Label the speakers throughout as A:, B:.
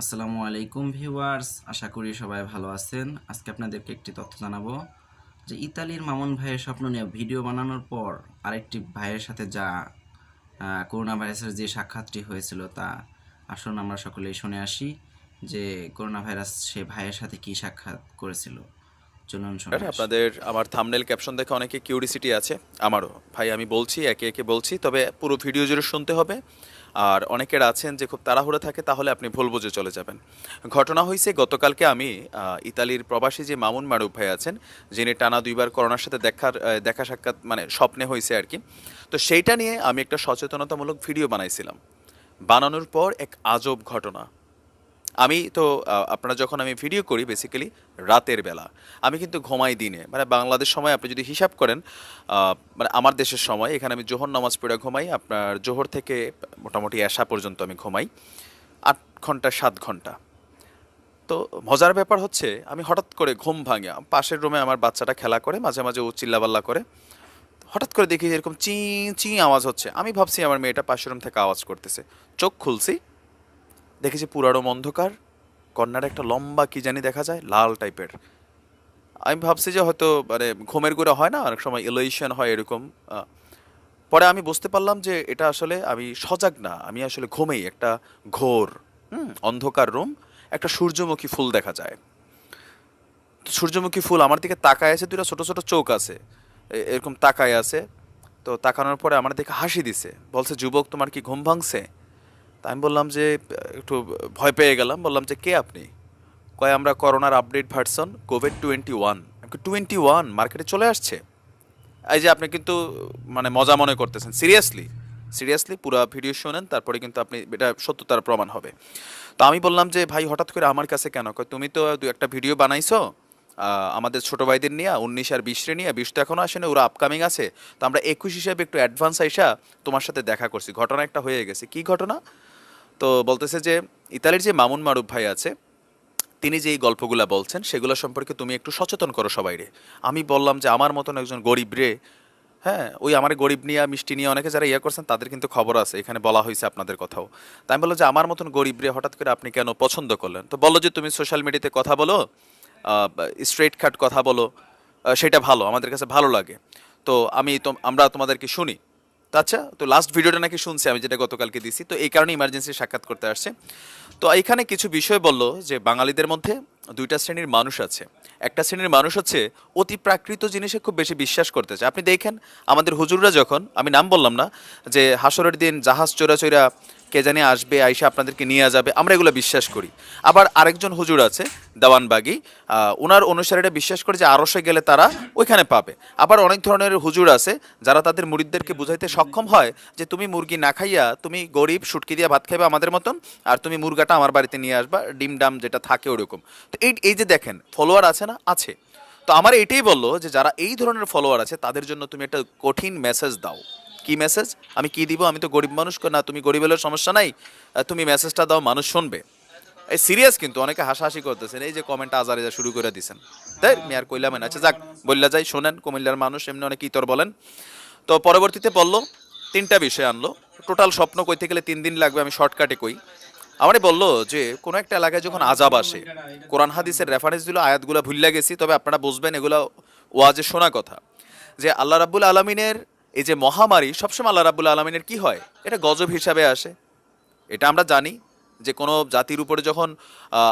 A: আসসালামু আলাইকুম ভিউয়ার্স, আশা করি সবাই ভালো আছেন। আজকে আপনাদেরকে একটি তথ্য জানাবো যে ইতালির মামুন ভাইয়ের স্বপ্ন নিয়ে ভিডিও বানানোর পর আরেকটি ভাইয়ের সাথে যা করোনা ভাইরাসের যে সাক্ষাৎটি হয়েছিল তা আসুন আমরা সকলেই শুনে আসি যে করোনা ভাইরাস সে ভাইয়ের সাথে কি সাক্ষাৎ করেছিল। চলুন শুনে আসি।
B: আপনাদের আমার থাম্বনেল ক্যাপশন দেখে অনেকে কিউরিসিটি আছে, আমারও ভাই। আমি বলছি, একে একে বলছি, তবে পুরো ভিডিও জুড়ে শুনতে হবে। আর অনেকের আছেন যে খুব তাড়াহুড়ো থাকে, তাহলে আপনি ভুল বুঝে চলে যাবেন। ঘটনা হয়েছে গতকালকে আমি ইতালির প্রবাসী যে মামুন মারুফ ভাই আছেন, যিনি টানা 2বার করোনার সাথে দেখা সাক্ষাৎ মানে স্বপ্নে হয়েছে আর কি। তো সেইটা নিয়ে আমি একটা সচেতনতামূলক ভিডিও বানাইছিলাম। বানানোর পর এক আজব ঘটনা। আমি তো আপনারা যখন আমি ভিডিও করি বেসিক্যালি রাতের বেলা, আমি কিন্তু ঘুমাই দিনে, মানে বাংলাদেশ সময় আপনি যদি হিসাব করেন, মানে আমার দেশের সময় এখানে আমি জোহর নামাজ পড়ে ঘুমাই, আপনার জোহর থেকে মোটামুটি এশা পর্যন্ত আমি ঘুমাই 8 ঘন্টা 7 ঘন্টা। তো মজার ব্যাপার হচ্ছে, আমি হঠাৎ করে ঘুম ভাঙে, পাশের রুমে আমার বাচ্চাটা খেলা করে, মাঝে মাঝে ও চিল্লাবাল্লা করে। হঠাৎ করে দেখি এরকম চি চি আওয়াজ হচ্ছে। আমি ভাবছি আমার মেয়েটা পাশের রুম থেকে আওয়াজ করতেছে। চোখ খুলছি, দেখেছি পুরানো অন্ধকার, কর্নারে একটা লম্বা কি জানি দেখা যায়, লাল টাইপের। আমি ভাবছি যে হয়তো মানে ঘুমের ঘুরে হয় না অনেক সময় ইলুশন হয় এরকম। পরে আমি বুঝতে পারলাম যে এটা আসলে আমি সজাগ না, আমি আসলে ঘুমেই। একটা ঘোর অন্ধকার রুম, একটা সূর্যমুখী ফুল দেখা যায়। সূর্যমুখী ফুল আমার দিকে তাকায় আছে, দুটো ছোট ছোট চোখ আছে, এরকম তাকায় আছে। তো তাকানোর পরে আমার দিকে হাসি দিছে, বলছে, যুবক তোমার কি ঘুম ভাঙছে? তা আমি বললাম যে একটু ভয় পেয়ে গেলাম, বললাম যে কে আপনি? কয় আমরা করোনার আপডেট ভার্সন কোভিড-21। 21 মার্কেটে চলে আসছে। এই যে আপনি কিন্তু মানে মজা মনে করতেছেন, সিরিয়াসলি সিরিয়াসলি পুরো ভিডিও শোনেন, তারপরে কিন্তু আপনি এটা সত্যতার প্রমাণ হবে। তো আমি বললাম যে ভাই হঠাৎ করে আমার কাছে কেন? কয় তুমি তো দু একটা ভিডিও বানাইছো আমাদের ছোট ভাইদের নিয়ে, 19 আর 20 রে নিয়ে। 20 তো এখনো আসেনি, ওরা আপকামিং আছে। তো আমরা 21 হিসাবে একটু অ্যাডভান্স আইসা তোমার সাথে দেখা করছি, ঘটনা একটা হয়ে গেছে। কি ঘটনা? তো বলতেছে যে ইতালির যে মামুন মারুফ ভাই আছে, তিনি যে এই গল্পগুলা বলছেন সেগুলো সম্পর্কে তুমি একটু সচেতন করো সবাইরে। আমি বললাম যে আমার মতন একজন গরিব রে, হ্যাঁ, ওই আমার গরিব নিয়ে মিষ্টি নিয়ে অনেকে যারা ইয়ে করছেন তাদের কিন্তু খবর আছে, এখানে বলা হয়েছে আপনাদের কথাও। তাই আমি বললাম যে আমার মতন গরিব রে হঠাৎ করে আপনি কেন পছন্দ করলেন? তো বললো যে তুমি সোশ্যাল মিডিয়াতে কথা বলো, স্ট্রেট কাট কথা বলো, সেটা ভালো, আমাদের কাছে ভালো লাগে। তো আমরা তোমাদেরকে শুনি। তো আচ্ছা, তো লাস্ট ভিডিওটা নাকি শুনছি আমি, যেটা গতকালকে দিছি, তো এই কারণে ইমার্জেন্সি সাক্ষাৎ করতে আসছে। তো এখানে কিছু বিষয় বলল যে বাঙালিদের মধ্যে দুইটা শ্রেণীর মানুষ আছে। একটা শ্রেণীর মানুষ হচ্ছে অতি প্রাকৃত জিনিসে খুব বেশি বিশ্বাস করতে চায়। আপনি দেখেন আমাদের হুজুররা যখন, আমি নাম বললাম না, যে হাসরের দিন জাহাজ চোরা চৈরা কে জানি আসবে, আইসা আপনাদেরকে নিয়ে যাবে, আমরা এগুলো বিশ্বাস করি। আবার আরেকজন হুজুর আছে দেওয়ানবাগি, ওনার অনুসারীরা বিশ্বাস করে যে আরশে গেলে তারা ওইখানে পাবে। আবার অনেক ধরনের হুজুর আছে যারা তাদের মুরিদদেরকে বুঝাইতে সক্ষম হয় যে তুমি মুরগি না খাইয়া তুমি গরিব শুটকি দিয়ে ভাত খাইবে আমাদের মতন, আর তুমি মুরগাটা আমার বাড়িতে নিয়ে আসবা, ডিম ডাম যেটা থাকে ওরকম। তো এই যে দেখেন ফলোয়ার আছে না, আছে। তো আমার এটাই বললো যে যারা এই ধরনের ফলোয়ার আছে তাদের জন্য তুমি একটা কঠিন মেসেজ দাও। কি মেসেজ? আমি কি দিব? আমি তো গরিব মানুষ। না, তুমি গরিব হলেও সমস্যা নাই, তুমি মেসেজটা দাও, মানুষ শুনবে। এই সিরিয়াস, কিন্তু অনেকে হাসাহাসি করতেছেন, এই যে কমেন্ট আজারে যা শুরু করে দিছেন। তাই আমি আর কইলাম না, আচ্ছা যাক, বললা যাই, শোনেন, কুমিল্লার মানুষ এমনি অনেক ইতর বলেন। তো পরবর্তীতে বললো 3টা বিষয় আনলো। টোটাল স্বপ্ন কইতে গেলে 3 দিন লাগবে, আমি শর্টকাটে কই। আমারে বললো যে কোনো একটা এলাকায় যখন আজাব আসে, কোরআন হাদিসের রেফারেন্স দিল, আয়াতগুলো ভুললা গেছি, তবে আপনারা বুঝবেন এগুলো ওয়াজে শোনা কথা। যে আল্লাহ রাব্বুল আলমিনের এই যে মহামারী, সবসময় আল্লাহ রাব্বুল আলমিনের কি হয়, এটা গজব হিসাবে আসে। এটা আমরা জানি যে কোনো জাতির উপরে যখন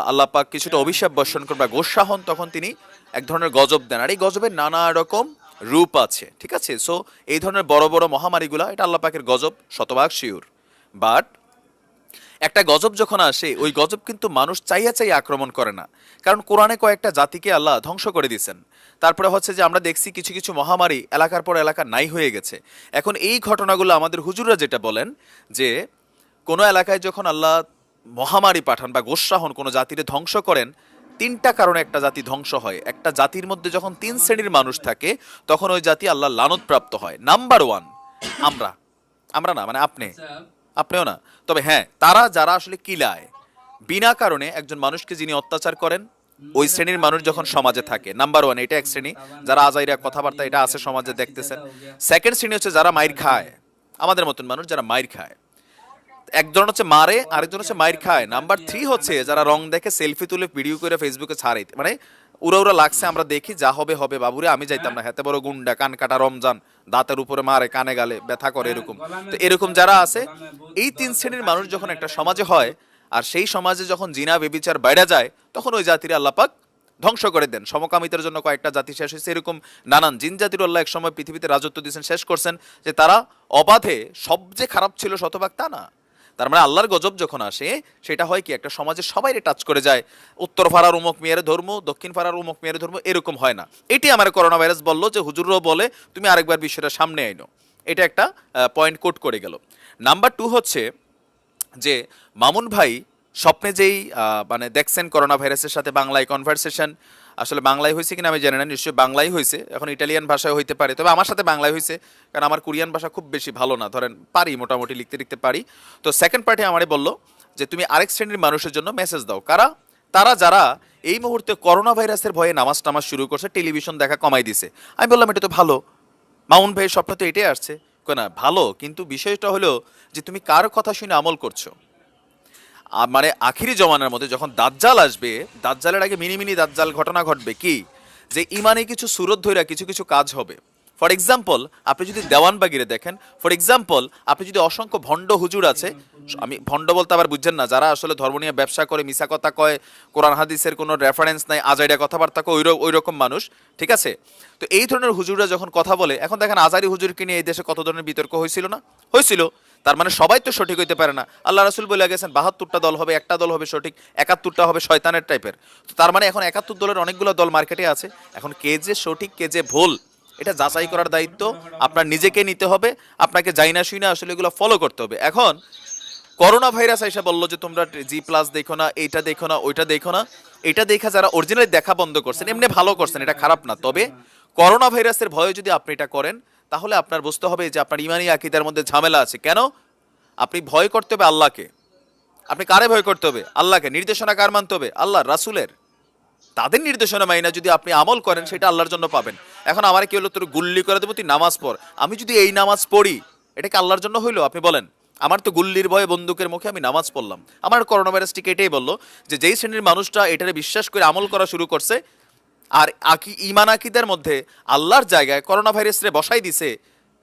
B: আল্লাহ পাক কিছুটা অভিশাপ বর্ষণ করেন বা গোস্বা হন, তখন তিনি এক ধরনের গজব দেন। আর এই গজবের নানা রকম রূপ আছে, ঠিক আছে? সো এই ধরনের বড় বড় মহামারীগুলা, এটা আল্লাহ পাকের গজব, শতভাগ শিওর। বাট একটা গজব যখন আসে, ওই গজব কিন্তু মানুষ চাইয়া চাইয়া আক্রমণ করে না। কারণ কোরআনে কয়েকটা জাতিকে আল্লাহ ধ্বংস করে দিয়েছেন। তারপরে হচ্ছে যে আমরা দেখছি কিছু কিছু মহামারী এলাকার পর এলাকা নাই হয়ে গেছে। এখন এই ঘটনাগুলো আমাদের হুজুররা যেটা বলেন, যে কোনো এলাকায় যখন আল্লাহ মহামারী পাঠান বা গোস্বা হন, কোনো জাতিরে ধ্বংস করেন, 3টা কারণে একটা জাতি ধ্বংস হয়। একটা জাতির মধ্যে যখন 3 শ্রেণীর মানুষ থাকে, তখন ওই জাতি আল্লাহ লানতপ্রাপ্ত হয়। নাম্বার 1 আমরা, আমরা না মানে আপনি, আপনিও না, তবে হ্যাঁ তারা যারা আসলে কিলায় বিনা কারণে একজন মানুষকে যিনি অত্যাচার করেন, ওই শ্রেণীর মানুষ যখন সমাজে থাকে, নাম্বার 1 এটা এক শ্রেণী, যারা আজাইরা কথাবার্তা এটা আছে সমাজে দেখতেছেন। সেকেন্ড শ্রেণী হচ্ছে যারা মাইর খায়, আমাদের মতন মানুষ যারা মাইর খায়। একজন হচ্ছে মারে, আরেকজন হচ্ছে মাইর খায়। নাম্বার 3 হচ্ছে যারা রং দেখে সেলফি তুলে ভিডিও করে ফেসবুকে ছাড়ে, মানে উড়া উড়া লাগছে, আমরা দেখি যা হবে হবে বাবুরে, আমি যাইতাম না, হেতে বড় গুন্ডা, কান কাটা রমজান, দাঁতের উপরে মারে, কানে গালে ব্যথা করে, এরকম। তো এরকম যারা আছে, এই 3 শ্রেণীর মানুষ যখন একটা সমাজে হয়, আর সেই সমাজে যখন জিনা বেবিচার বাইরে যায়, তখন ওই জাতির আল্লাহ পাক ধ্বংস করে দেন। সমকামিতার জন্য কয়েকটা জাতি শেষ হয়েছে, এরকম নানান জিন জাতির আল্লাহ এক সময় পৃথিবীতে রাজত্ব দিয়েছেন, শেষ করছেন, যে তারা অবাধে, সব যে খারাপ ছিল শতভাগ তা না। তার মানে আল্লাহর গজব যখন আসে, সেটা হয় কি একটা সমাজের সবাইরে টাচ করে যায়। উত্তর ফারার উমুক মেয়ের ধর্ম, দক্ষিণ ফারার উমুক মেয়ের ধর্ম, এরকম হয় না। এটি আমার করোনা ভাইরাস বললো, যে হুজুরও বলে তুমি আরেকবার বিষয়টা সামনে আইনো। এটা একটা পয়েন্ট কোট করে গেল। নাম্বার 2 হচ্ছে যে মামুন ভাই স্বপ্নে যেই মানে দেখছেন করোনা ভাইরাসের সাথে বাংলায় কনভারসেশন, আসলে বাংলায় হয়েছে কিনা আমি জানি না, নিশ্চয়ই বাংলায় হয়েছে, এখন ইটালিয়ান ভাষায় হইতে পারে, তবে আমার সাথে বাংলায় হয়েছে, কারণ আমার কোরিয়ান ভাষা খুব বেশি ভালো না, ধরেন পারি মোটামুটি লিখতে লিখতে পারি। তো সেকেন্ড পার্টে আমারে বললো যে তুমি আরেক শ্রেণীর মানুষের জন্য মেসেজ দাও। কারা? তারা যারা এই মুহূর্তে করোনা ভাইরাসের ভয়ে নামাজ টামাজ শুরু করছে, টেলিভিশন দেখা কমাই দিছে। আমি বললাম এটা তো ভালো, মামুন ভাইয়ের স্বপ্ন তো এটাই আসছে। না ভালো, কিন্তু বিষয়টা হলো যে তুমি কার কথা শুনে আমল করছো। মানে আখিরি জমানার মধ্যে যখন দাজ্জাল আসবে, দাজ্জালের আগে মিনি মিনি দাজ্জাল ঘটনা ঘটবে কি, যে ইমানে কিছু সুরত ধইরা কিছু কিছু কাজ হবে। ফর এক্সাম্পল আপনি যদি দেওয়ানবাগিরে দেখেন, ফর এক্সাম্পল আপনি যদি অসংখ্য ভণ্ড হুজুর আছে, আমি ভণ্ড বলতে আবার বুঝছেন না, যারা আসলে ধর্ম নিয়ে ব্যবসা করে, মিছা কথা কয়, কোরআন হাদিসের কোনো রেফারেন্স নাই, আজাইরা কথাবার্তা কয়, ওই রকম মানুষ, ঠিক আছে? তো এই ধরনের হুজুররা যখন কথা বলে, এখন দেখেন আজারি হুজুরকে নিয়ে এই দেশে কত ধরনের বিতর্ক হয়েছিল না? হয়েছিল। তার মানে সবাই তো সঠিক হইতে পারে না। আল্লাহ রাসূল বলে গেছেন 72টা দল হবে, একটা দল হবে সঠিক, 71টা হবে শয়তানের টাইপের। তো তার মানে এখন 71 দলের অনেকগুলো দল মার্কেটে আছে। এখন কে যে সঠিক কে যে ভুল, এটা যাচাই করার দায়িত্ব আপনার নিজেকে নিতে হবে। আপনাকে যাই না শুই না আসলে এগুলো ফলো করতে হবে। এখন করোনা ভাইরাস এসে বললো যে তোমরা G+ দেখো না, এইটা দেখো না, ওইটা দেখো না। এটা দেখা যারা অরিজিনালি দেখা বন্ধ করছেন, এমনি ভালো করছেন, এটা খারাপ না। তবে করোনা ভাইরাসের ভয়ে যদি আপনি এটা করেন, তাহলে আপনার বুঝতে হবে যে আপনার ইমানি আকীদার মধ্যে ঝামেলা আছে। কেন? আপনি ভয় করতে হবে আল্লাহকে। আপনি কারে ভয় করতে হবে? আল্লাহকে। নির্দেশনা কার মানতে হবে? আল্লাহ রাসূলের। তাদের নির্দেশনা মাইনা যদি আপনি আমল করেন, সেটা আল্লাহর জন্য পাবেন। এখন আমার কি হলো, তোর গুল্লি করে দেবো, তুই নামাজ পড়। আমি যদি এই নামাজ পড়ি, এটা কি আল্লাহর জন্য হইলো? আপনি বলেন। আমার তো গুল্লির ভয়ে বন্দুকের মুখে আমি নামাজ পড়লাম। আমার করোনা ভাইরাসটিকে এটাই বললো যে যেই শ্রেণীর মানুষটা এটারে বিশ্বাস করে আমল করা শুরু করছে, আর ইমান আকিদের মধ্যে আল্লাহর জায়গায় করোনা ভাইরাসরে বসাই দিছে,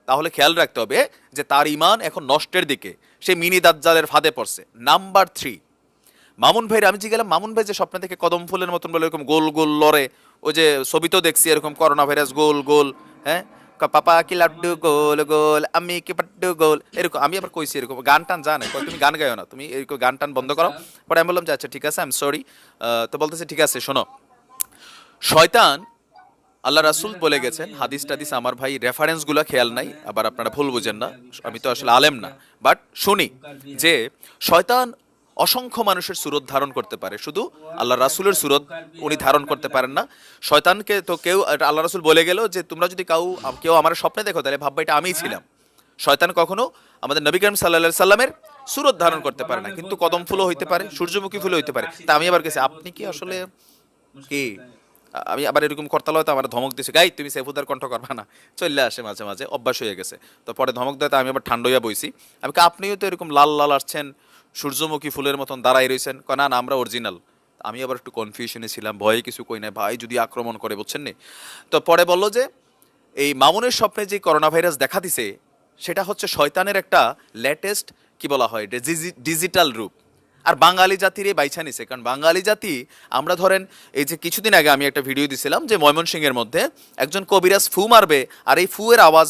B: তাহলে খেয়াল রাখতে হবে যে তার ইমান এখন নষ্টের দিকে, সে মিনি দাজ্জালের ফাঁদে পড়ছে। নাম্বার 3, মামুন ভাইয়ের আমি গেলাম, মামুন ভাই যে স্বপ্নে থেকে কদম ফুলের মতন বলে এরকম গোল গোল লড়ে, ওই যে ছবিতেও দেখছি এরকম করোনা ভাইরাস গোল গোল, হ্যাঁ, পাপা কি লাড্ডু গোল গোল, আমি কি পাড্ডু গোল, এরকম। আমি আবার কইছি এরকম গান টান জানে, তুমি গান গাইও না, তুমি এরকম গান টান বন্ধ করো। পরে আমি বললাম যে আচ্ছা ঠিক আছে, আই এম সরি। তো বলতেছে ঠিক আছে শোনো, শয়তান, আল্লাহ রাসূল বলে গেছেন, হাদিস টাদিস আমার ভাই রেফারেন্সগুলো খেয়াল নাই, আবার আপনারা ভুল বুঝেন না, আমি তো আসলে আলেম না, বাট শুনি যে শয়তান অসংখ্য মানুষের সুরত ধারণ করতে পারে, শুধু আল্লাহ রাসূলের সুরত উনি ধারণ করতে পারেন না। শয়তানকে তো কেউ, আল্লাহ রাসূল বলে গেল যে তোমরা যদি কেউ আমার স্বপ্নে দেখো, তাহলে ভাববা এটা আমিই ছিলাম। শয়তান কখনো আমাদের নবী করিম সাল্লাল্লাহু আলাইহি সাল্লামের সুরত ধারণ করতে পারে না, কিন্তু কদম ফুলও হইতে পারে, সূর্যমুখী ফুলও হইতে পারে। তা আমি আবার গেছি, আপনি কি আসলে কি, আমি আবার এরকম করতাল হয়তো আমার ধমক দিছে, গাই তুমি সেফুদার কণ্ঠ করবা না, চলে আসে মাঝে মাঝে, অভ্যাস হয়ে গেছে। তো পরে ধমক দেয়, আমি আবার ঠান্ডা হইয়া বইছি। আমি আপনিও তো এরকম লাল লাল আসছেন, সূর্যমুখী ফুলের মতন দাঁড়াই রয়েছেন, না না আমরা অরিজিনাল। আমি আবার একটু কনফিউশনে ছিলাম, ভয়ে কিছু কই নাই, ভাই যদি আক্রমণ করে, বুঝছেন নি। তো পরে বললো যে এই মামুনের স্বপ্নে যে করোনা ভাইরাস দেখা দিছে, সেটা হচ্ছে শয়তানের একটা লেটেস্ট কি বলা হয়, ডিজিটাল রূপ। আর বাঙালি জাতির এই বাইছা নিছে, কারণ বাঙালি জাতি আমরা ধরেন, এই যে কিছুদিন আগে আমি একটা ভিডিও দিছিলাম যে ময়মনসিংহের মধ্যে একজন কবিরাজ ফু মারবে, আর এই ফুয়ের আওয়াজ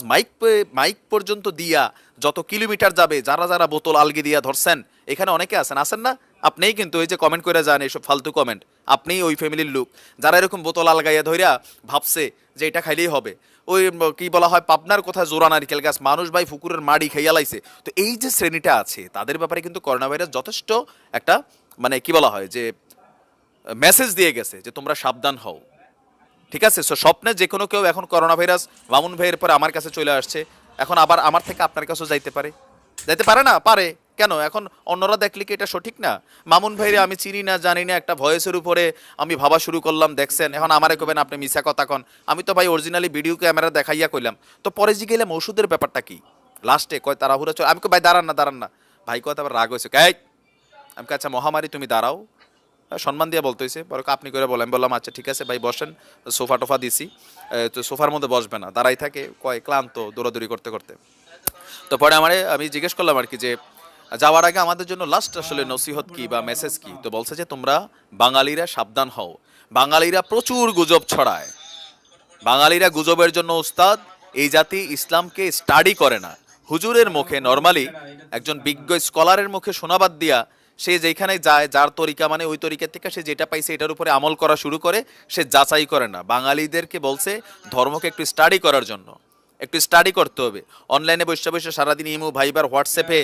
B: মাইক পর্যন্ত দিয়া যত কিলোমিটার যাবে, যারা যারা বোতল আলগি দিয়া ধরছেন, এখানে অনেকে আছেন না? আপনিই কিন্তু এই যে কমেন্ট করে যান এইসব ফালতু কমেন্ট, আপনিই ওই ফ্যামিলির লোক যারা এরকম বোতল আলগাইয়া ধইরা ভাবছে যে এটা খাইলেই হবে। ওই কি বলা হয়, পাবনার কোথায় জোড়া নারিকেল গাছ, মানুষ ভাই ফুকুরের মাড়ি খাইয়া লাইছে। তো এই যে শ্রেণীটা আছে, তাদের ব্যাপারে কিন্তু করোনা ভাইরাস যথেষ্ট একটা মানে কি বলা হয় যে মেসেজ দিয়ে গেছে যে তোমরা সাবধান হও, ঠিক আছে? সো স্বপ্নে যে কোনো কেউ এখন করোনা ভাইরাস মামুন ভাইয়ের পরে আমার কাছে চলে আসছে, এখন আবার আমার থেকে আপনার কাছেও যাইতে পারে না? পারে। কেন? এখন অন্যরা দেখলে কি এটা সঠিক না? মামুন ভাইরে আমি চিনি না জানি না, একটা ভয়েসের উপরে আমি ভাবা শুরু করলাম, দেখছেন, এখন আমারে কবেন আপনি মিছা কথা কন। আমি তো ভাই অরিজিনালি ভিডিও ক্যামেরা দেখাইয়া কইলাম। তো পরে জি গেলাম ওষুধের ব্যাপারটা কি, লাস্টে কয় তাড়াহুড়া চল, আমি কই ভাই দাঁড়ান না, ভাই কথা আবার রাগ হয়েছে, কাই আমি আচ্ছা মহামারী তুমি দাঁড়াও, সম্মান দিয়ে বলতে হয়েছে, পরে আপনি করে বলে, আমি বললাম আচ্ছা ঠিক আছে ভাই বসেন, সোফা টোফা দিছি, তো সোফার মধ্যে বসবে না, দাঁড়াই থাকে কয় ক্লান্ত দৌড়াদৌড়ি করতে করতে। তো পরে আমি জিজ্ঞেস করলাম আর কি যে যাওয়ার আগে আমাদের জন্য লাস্ট আসলে নসিহত কি বা মেসেজ কি, তো বলছে যে তোমরা বাঙালিরা সাবধান হও, বাঙালিরা প্রচুর গুজব ছড়ায়, বাঙালিরা গুজবের জন্য উস্তাদ, এই জাতি ইসলামকে স্টাডি করে না। হুজুরের মুখে নর্মালি একজন বিজ্ঞ স্কলারের মুখে শোনাবাদ দিয়া সে যেখানে যায় যার তরিকা মানে ওই তরিকা থেকে সে যেটা পাইছে এটার উপরে আমল করা শুরু করে, সে যাচাই করে না। বাঙালিদেরকে বলছে ধর্মকে একটু স্টাডি করার জন্য, একটু স্টাডি করতে হবে। অনলাইনে বসে বসে সারাদিন ইমো ভাইবার হোয়াটসঅ্যাপে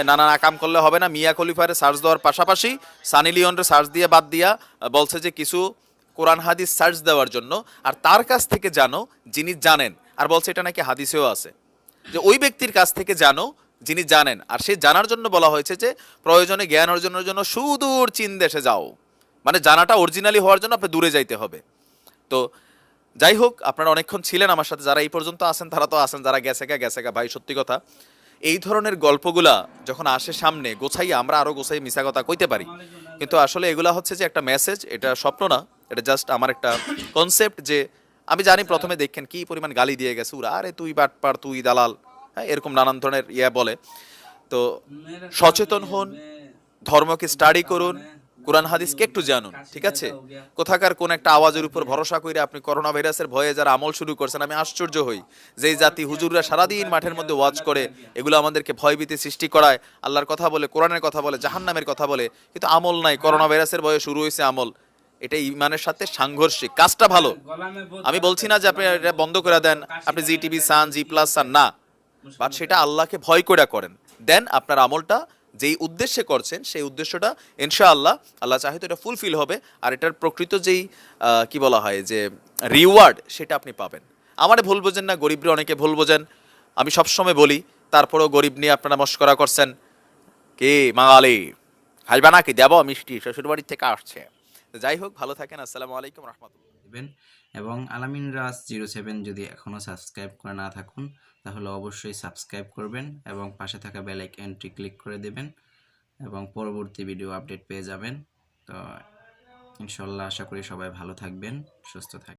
B: নানান আকাম করলে হবে না। মিয়া খলিফারে সার্চ দেওয়ার পাশাপাশি সানি লিওনরে সার্চ দিয়ে বাদ দিয়া বলছে যে কিছু কোরআন হাদিস সার্চ দেওয়ার জন্য, আর তার কাছ থেকে জানো যিনি জানেন, আর বলছে এটা নাকি হাদিসেও আছে যে ওই ব্যক্তির কাছ থেকে জানো যিনি জানেন, আর সে জানার জন্য বলা হয়েছে যে প্রয়োজনে জ্ঞান অর্জনের জন্য সুদূর চীন দেশে যাও, মানে জানাটা অরিজিনালি হওয়ার জন্য আপনি দূরে যাইতে হবে। তো যাই হোক, আপনারা অনেকক্ষণ ছিলেন আমার সাথে, যারা এই পর্যন্ত আছেন তারা তো আছেন, যারা গেছে গা ভাই সত্যি কথা এই ধরনের গল্পগুলা যখন আসে সামনে গোছাইয়া আমরা আরো গোছাই মিশা কথা কইতে পারি, কিন্তু আসলে এগুলা হচ্ছে যে একটা মেসেজ, এটা স্বপ্ন না, এটা জাস্ট আমার একটা কনসেপ্ট। যে আমি জানি প্রথমে দেখেন কি পরিমাণ গালি দিয়ে গেছে ওরা, আরে তুই বাটপার, তুই দালাল, হ্যাঁ এরকম নানান ধরনের বলে। তো সচেতন হন, ধর্মকে স্টাডি করুন, কোরআন হাদিসকে একটু জানুন, ঠিক আছে? কোথাকার কোন একটা আওয়াজের উপর ভরসা করে আপনি করোনা ভাইরাসের ভয়ে যারা আমল শুরু করছেন, আমি আশ্চর্য হই যে এই জাতি হুজুররা সারাদিন মাঠের মধ্যে ওয়াজ করে, এগুলো আমাদেরকে ভয়ভীতি সৃষ্টি করায়, আল্লাহর কথা বলে, কোরআনের কথা বলে, জাহান্নামের কথা বলে, কিন্তু আমল নাই। করোনা ভাইরাসের ভয়ে শুরু হয়েছে আমল, এটা ইমানের সাথে সাংঘর্ষিক। কাজটা ভালো, আমি বলছি না যে আপনি এটা বন্ধ করে দেন, আপনি জি টিভি চান, জি প্লাস চান না, বাট সেটা আল্লাহকে ভয় করে করেন, দেন আপনার আমলটা যেই উদ্দেশ্যে করছেন সেই উদ্দেশ্যটা ইনশাআল্লাহ আল্লাহ চাহে তো এটা ফুলফিল হবে, আর এটার প্রকৃত যেই কি বলা হয় যে রিওয়ার্ড, সেটা আপনি পাবেন। আমারে ভুল বোঝেন না, গরিবরে অনেকে ভুল বোঝেন, আমি সবসময় বলি, তারপরেও গরিব নিয়ে আপনারা মস্করা করছেন, কে বাঙালি খাইবা নাকি, দেব মিষ্টি, শ্বশুরবাড়ির থেকে আসছে। যাই হোক, ভালো থাকেন, আসসালামু আলাইকুম রহমতুল্লাহ।
A: দিবেন। এবং আলামিন রাজ 07 যদি এখনও সাবস্ক্রাইব করে না থাকুন তাহলে অবশ্যই সাবস্ক্রাইব করবেন এবং পাশে থাকা বেল আইকনটি ক্লিক করে দেবেন এবং পরবর্তী ভিডিও আপডেট পেয়ে যাবেন। তো ইনশাল্লাহ আশা করি সবাই ভালো থাকবেন, সুস্থ থাকবেন।